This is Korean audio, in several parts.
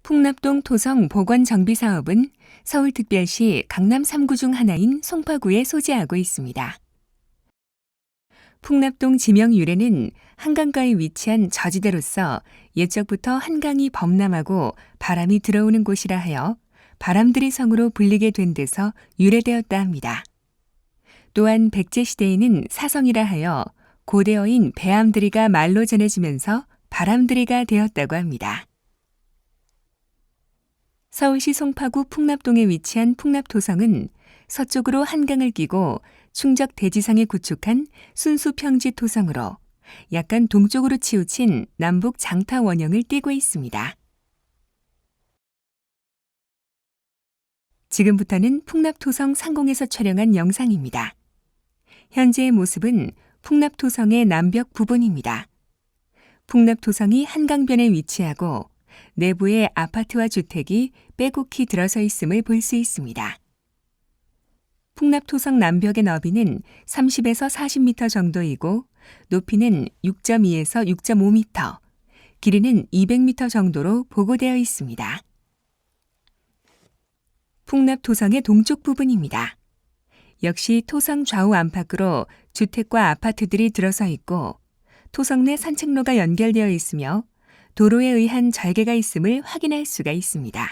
풍납동 토성 보건 정비 사업은 서울특별시 강남 3구 중 하나인 송파구에 소재하고 있습니다. 풍납동 지명 유래는 한강가에 위치한 저지대로서 옛적부터 한강이 범람하고 바람이 들어오는 곳이라 하여 바람들이 성으로 불리게 된 데서 유래되었다 합니다. 또한 백제시대에는 사성이라 하여 고대어인 배암들이가 말로 전해지면서 바람들이가 되었다고 합니다. 서울시 송파구 풍납동에 위치한 풍납토성은 서쪽으로 한강을 끼고 충적 대지상에 구축한 순수 평지 토성으로 약간 동쪽으로 치우친 남북 장타 원형을 띠고 있습니다. 지금부터는 풍납토성 상공에서 촬영한 영상입니다. 현재의 모습은 풍납토성의 남벽 부분입니다. 풍납토성이 한강변에 위치하고 내부에 아파트와 주택이 빼곡히 들어서 있음을 볼 수 있습니다. 풍납토성 남벽의 너비는 30에서 40m 정도이고 높이는 6.2에서 6.5m, 길이는 200m 정도로 보고되어 있습니다. 풍납토성의 동쪽 부분입니다. 역시 토성 좌우 안팎으로 주택과 아파트들이 들어서 있고 토성 내 산책로가 연결되어 있으며 도로에 의한 절개가 있음을 확인할 수가 있습니다.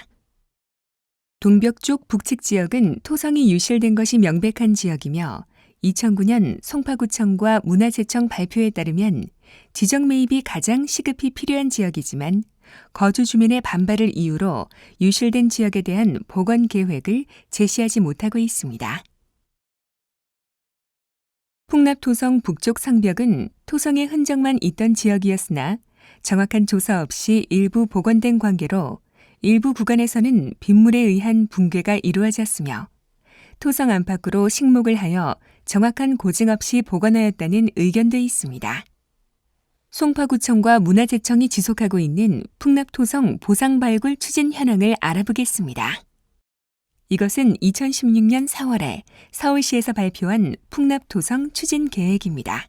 동벽 쪽 북측 지역은 토성이 유실된 것이 명백한 지역이며 2009년 송파구청과 문화재청 발표에 따르면 지정 매입이 가장 시급히 필요한 지역이지만 거주 주민의 반발을 이유로 유실된 지역에 대한 복원 계획을 제시하지 못하고 있습니다. 풍납토성 북쪽 상벽은 토성의 흔적만 있던 지역이었으나 정확한 조사 없이 일부 복원된 관계로 일부 구간에서는 빗물에 의한 붕괴가 이루어졌으며 토성 안팎으로 식목을 하여 정확한 고증 없이 복원하였다는 의견도 있습니다. 송파구청과 문화재청이 지속하고 있는 풍납토성 보상 발굴 추진 현황을 알아보겠습니다. 이것은 2016년 4월에 서울시에서 발표한 풍납토성 추진 계획입니다.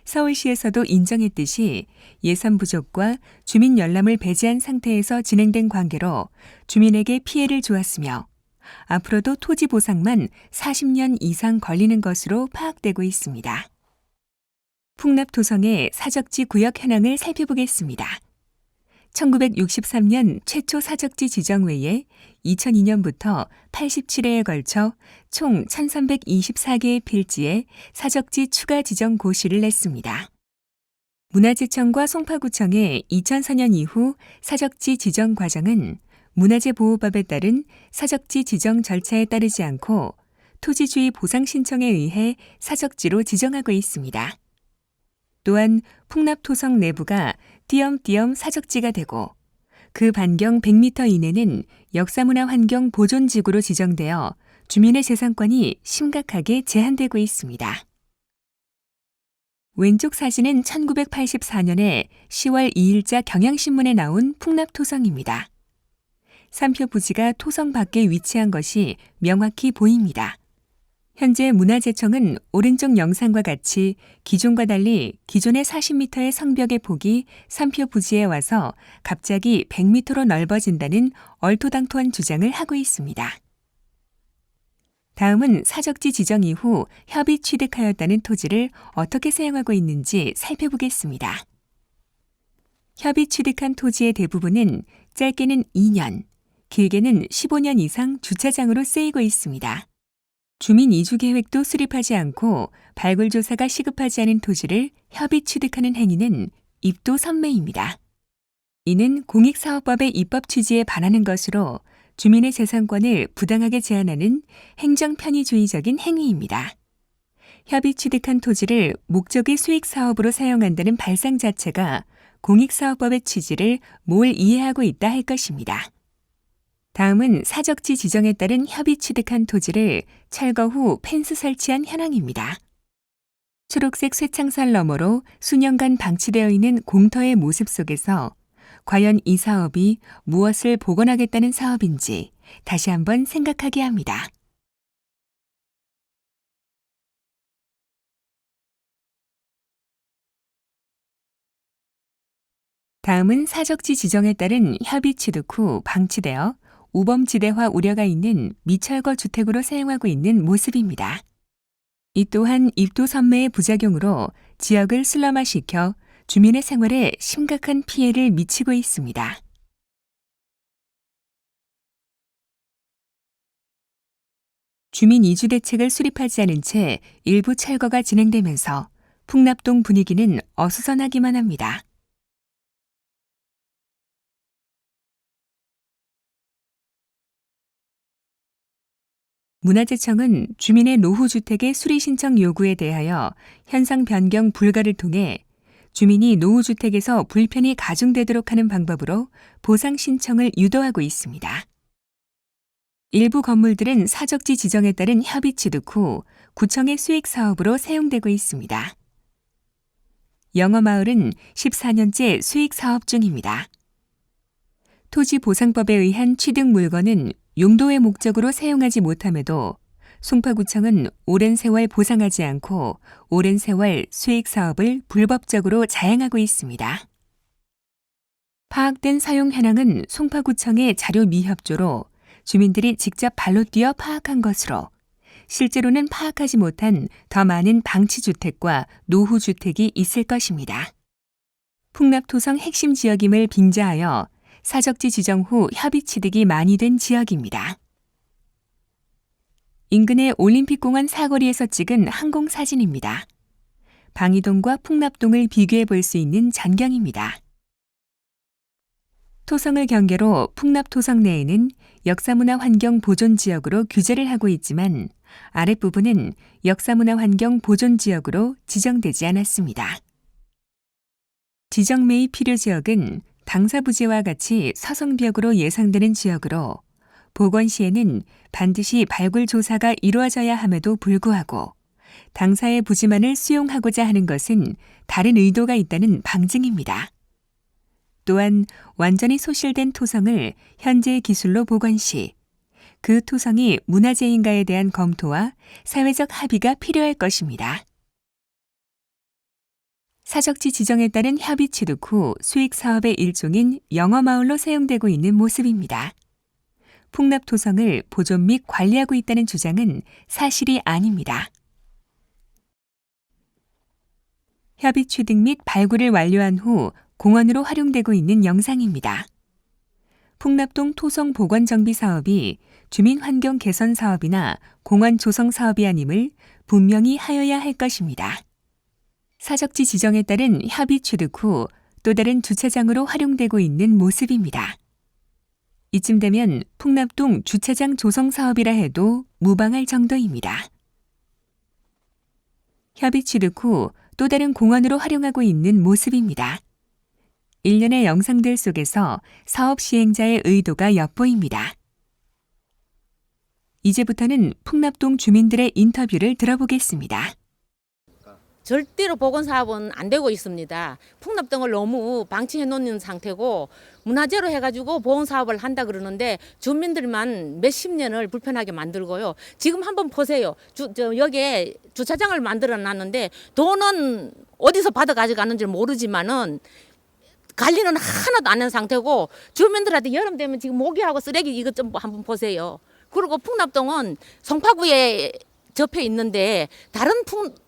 서울시에서도 인정했듯이 예산 부족과 주민 열람을 배제한 상태에서 진행된 관계로 주민에게 피해를 주었으며 앞으로도 토지 보상만 40년 이상 걸리는 것으로 파악되고 있습니다. 풍납토성의 사적지 구역 현황을 살펴보겠습니다. 1963년 최초 사적지 지정 외에 2002년부터 87회에 걸쳐 총 1324개의 필지에 사적지 추가 지정 고시를 냈습니다. 문화재청과 송파구청의 2004년 이후 사적지 지정 과정은 문화재보호법에 따른 사적지 지정 절차에 따르지 않고 토지주의 보상 신청에 의해 사적지로 지정하고 있습니다. 또한 풍납토성 내부가 띄엄띄엄 사적지가 되고 그 반경 100m 이내는 역사문화환경 보존지구로 지정되어 주민의 재산권이 심각하게 제한되고 있습니다. 왼쪽 사진은 1984년에 10월 2일자 경향신문에 나온 풍납토성입니다. 산표 부지가 토성 밖에 위치한 것이 명확히 보입니다. 현재 문화재청은 오른쪽 영상과 같이 기존과 달리 기존의 40m의 성벽의 폭이 산표 부지에 와서 갑자기 100m로 넓어진다는 얼토당토한 주장을 하고 있습니다. 다음은 사적지 지정 이후 협의 취득하였다는 토지를 어떻게 사용하고 있는지 살펴보겠습니다. 협의 취득한 토지의 대부분은 짧게는 2년, 길게는 15년 이상 주차장으로 쓰이고 있습니다. 주민 이주 계획도 수립하지 않고 발굴 조사가 시급하지 않은 토지를 협의 취득하는 행위는 입도 선매입니다. 이는 공익사업법의 입법 취지에 반하는 것으로 주민의 재산권을 부당하게 제한하는 행정편의주의적인 행위입니다. 협의 취득한 토지를 목적의 수익사업으로 사용한다는 발상 자체가 공익사업법의 취지를 모을 이해하고 있다 할 것입니다. 다음은 사적지 지정에 따른 협의 취득한 토지를 철거 후 펜스 설치한 현황입니다. 초록색 쇠창살 너머로 수년간 방치되어 있는 공터의 모습 속에서 과연 이 사업이 무엇을 복원하겠다는 사업인지 다시 한번 생각하게 합니다. 다음은 사적지 지정에 따른 협의 취득 후 방치되어 우범지대화 우려가 있는 미철거 주택으로 사용하고 있는 모습입니다. 이 또한 입도 선매의 부작용으로 지역을 슬럼화시켜 주민의 생활에 심각한 피해를 미치고 있습니다. 주민 이주 대책을 수립하지 않은 채 일부 철거가 진행되면서 풍납동 분위기는 어수선하기만 합니다. 문화재청은 주민의 노후주택의 수리 신청 요구에 대하여 현상 변경 불가를 통해 주민이 노후주택에서 불편이 가중되도록 하는 방법으로 보상 신청을 유도하고 있습니다. 일부 건물들은 사적지 지정에 따른 협의 취득 후 구청의 수익 사업으로 사용되고 있습니다. 영어마을은 14년째 수익 사업 중입니다. 토지보상법에 의한 취득 물건은 용도의 목적으로 사용하지 못함에도 송파구청은 오랜 세월 보상하지 않고 오랜 세월 수익 사업을 불법적으로 자행하고 있습니다. 파악된 사용 현황은 송파구청의 자료 미협조로 주민들이 직접 발로 뛰어 파악한 것으로 실제로는 파악하지 못한 더 많은 방치주택과 노후주택이 있을 것입니다. 풍납토성 핵심 지역임을 빙자하여 사적지 지정 후 협의 취득이 많이 된 지역입니다. 인근의 올림픽공원 사거리에서 찍은 항공사진입니다. 방이동과 풍납동을 비교해 볼 수 있는 전경입니다. 토성을 경계로 풍납토성 내에는 역사문화환경 보존지역으로 규제를 하고 있지만 아랫부분은 역사문화환경 보존지역으로 지정되지 않았습니다. 지정 매입 필요 지역은 당사부지와 같이 서성벽으로 예상되는 지역으로 보건시에는 반드시 발굴 조사가 이루어져야 함에도 불구하고 당사의 부지만을 수용하고자 하는 것은 다른 의도가 있다는 방증입니다. 또한 완전히 소실된 토성을 현재의 기술로 복원시 그 토성이 문화재인가에 대한 검토와 사회적 합의가 필요할 것입니다. 사적지 지정에 따른 협의 취득 후 수익 사업의 일종인 영어마을로 사용되고 있는 모습입니다. 풍납토성을 보존 및 관리하고 있다는 주장은 사실이 아닙니다. 협의 취득 및 발굴을 완료한 후 공원으로 활용되고 있는 영상입니다. 풍납동 토성 보건 정비 사업이 주민 환경 개선 사업이나 공원 조성 사업이 아님을 분명히 하여야 할 것입니다. 사적지 지정에 따른 협의 취득 후 또 다른 주차장으로 활용되고 있는 모습입니다. 이쯤 되면 풍납동 주차장 조성 사업이라 해도 무방할 정도입니다. 협의 취득 후 또 다른 공원으로 활용하고 있는 모습입니다. 일련의 영상들 속에서 사업 시행자의 의도가 엿보입니다. 이제부터는 풍납동 주민들의 인터뷰를 들어보겠습니다. 절대로 보건사업은 안 되고 있습니다. 풍납동을 너무 방치해 놓는 상태고 문화재로 해가지고 보건사업을 한다 그러는데 주민들만 몇십 년을 불편하게 만들고요. 지금 한번 보세요. 여기에 주차장을 만들어 놨는데 돈은 어디서 받아 가져가는지 모르지만은 관리는 하나도 안 한 상태고 주민들한테 여름 되면 지금 모기하고 쓰레기 이것 좀 한번 보세요. 그리고 풍납동은 송파구에 접해 있는데 다른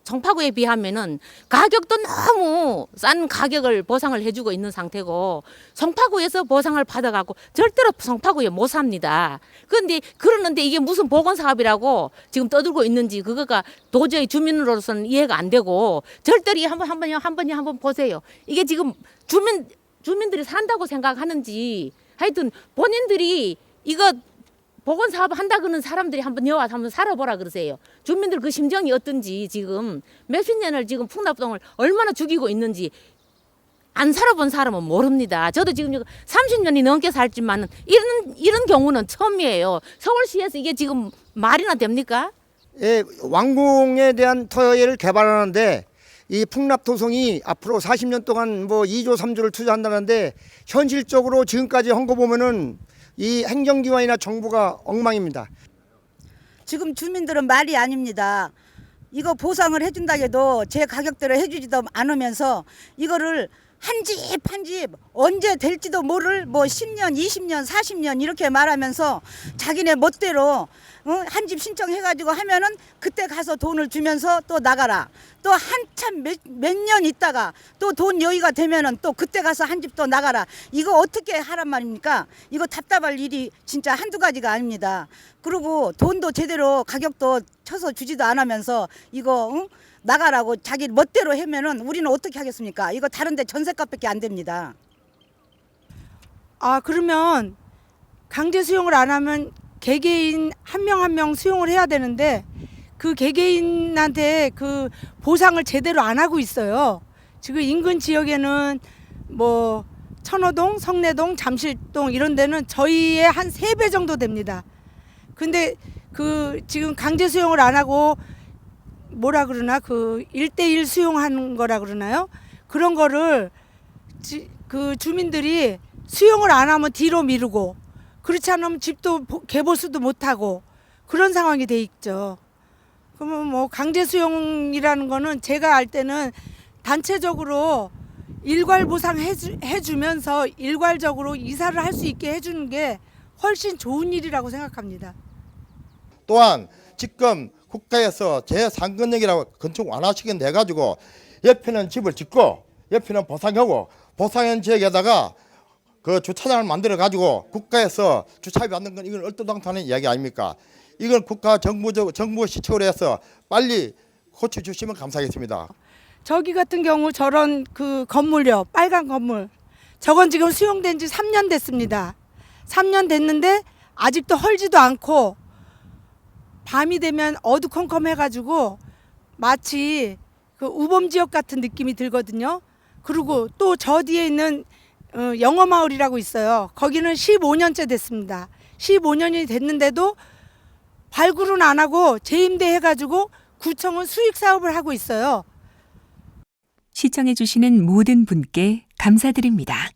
송파구에 비하면은 가격도 너무 싼 가격을 보상을 해주고 있는 상태고 송파구에서 보상을 받아갖고 절대로 송파구에 못 삽니다. 그런데 그러는데 이게 무슨 보건사업이라고 지금 떠들고 있는지 그거가 도저히 주민으로서는 이해가 안 되고 절대로 한번 보세요. 이게 지금 주민들이 산다고 생각하는지 하여튼 본인들이 이거 보건사업 한다고는 사람들이 한번 여와서 한번 살아보라 그러세요. 주민들 그 심정이 어떤지 지금 몇십 년을 지금 풍납동을 얼마나 죽이고 있는지 안 살아본 사람은 모릅니다. 저도 지금 30년이 넘게 살지만 이런 경우는 처음이에요. 서울시에서 이게 지금 말이나 됩니까? 예, 왕궁에 대한 터널을 개발하는데 이 풍납토성이 앞으로 40년 동안 뭐 2조 3조를 투자한다는데 현실적으로 지금까지 한 거 보면은 이 행정기관이나 정부가 엉망입니다. 지금 주민들은 말이 아닙니다. 이거 보상을 해준다 해도 제 가격대로 해주지도 않으면서 이거를 한 집 한 집 언제 될지도 모를 뭐 10년, 20년, 40년 이렇게 말하면서 자기네 멋대로 한 집 신청해가지고 하면은 그때 가서 돈을 주면서 또 나가라. 또 한참 몇 년 있다가 또 돈 여유가 되면은 또 그때 가서 한 집 또 나가라. 이거 어떻게 하란 말입니까? 이거 답답할 일이 진짜 한두 가지가 아닙니다. 그리고 돈도 제대로 가격도 쳐서 주지도 않으면서 이거 나가라고 자기 멋대로 하면은 우리는 어떻게 하겠습니까? 이거 다른데 전셋값밖에 안 됩니다. 아, 그러면 강제 수용을 안 하면 개개인 한 명 한 명 수용을 해야 되는데 그 개개인한테 그 보상을 제대로 안 하고 있어요. 지금 인근 지역에는 뭐 천호동, 성내동, 잠실동 이런 데는 저희의 한 3배 정도 됩니다. 근데 그 지금 강제 수용을 안 하고 뭐라 그러나 그 1대1 수용하는 거라 그러나요? 그런 거를 그 주민들이 수용을 안 하면 뒤로 미루고 그렇지 않으면 집도 개보수도 못하고 그런 상황이 돼 있죠. 그러면 뭐 강제 수용이라는 거는 제가 알 때는 단체적으로 일괄 보상 해주면서 일괄적으로 이사를 할 수 있게 해주는 게 훨씬 좋은 일이라고 생각합니다. 또한 지금 국가에서 제3권역이라고 건축 완화시킨 데 가지고 옆에는 집을 짓고 옆에는 보상하고 보상한 지역에다가 그 주차장을 만들어 가지고 국가에서 주차비 받는 건 이건 얼토당토하는 이야기 아닙니까? 이건 국가 정부 시책으로 해서 빨리 고쳐 주시면 감사하겠습니다. 저기 같은 경우 저런 그 건물요, 빨간 건물. 저건 지금 수용된 지 3년 됐습니다. 3년 됐는데 아직도 헐지도 않고 밤이 되면 어두컴컴해가지고 마치 그 우범지역 같은 느낌이 들거든요. 그리고 또 저 뒤에 있는 영어마을이라고 있어요. 거기는 15년째 됐습니다. 15년이 됐는데도 발굴은 안 하고 재임대 해가지고 구청은 수익 사업을 하고 있어요. 시청해주시는 모든 분께 감사드립니다.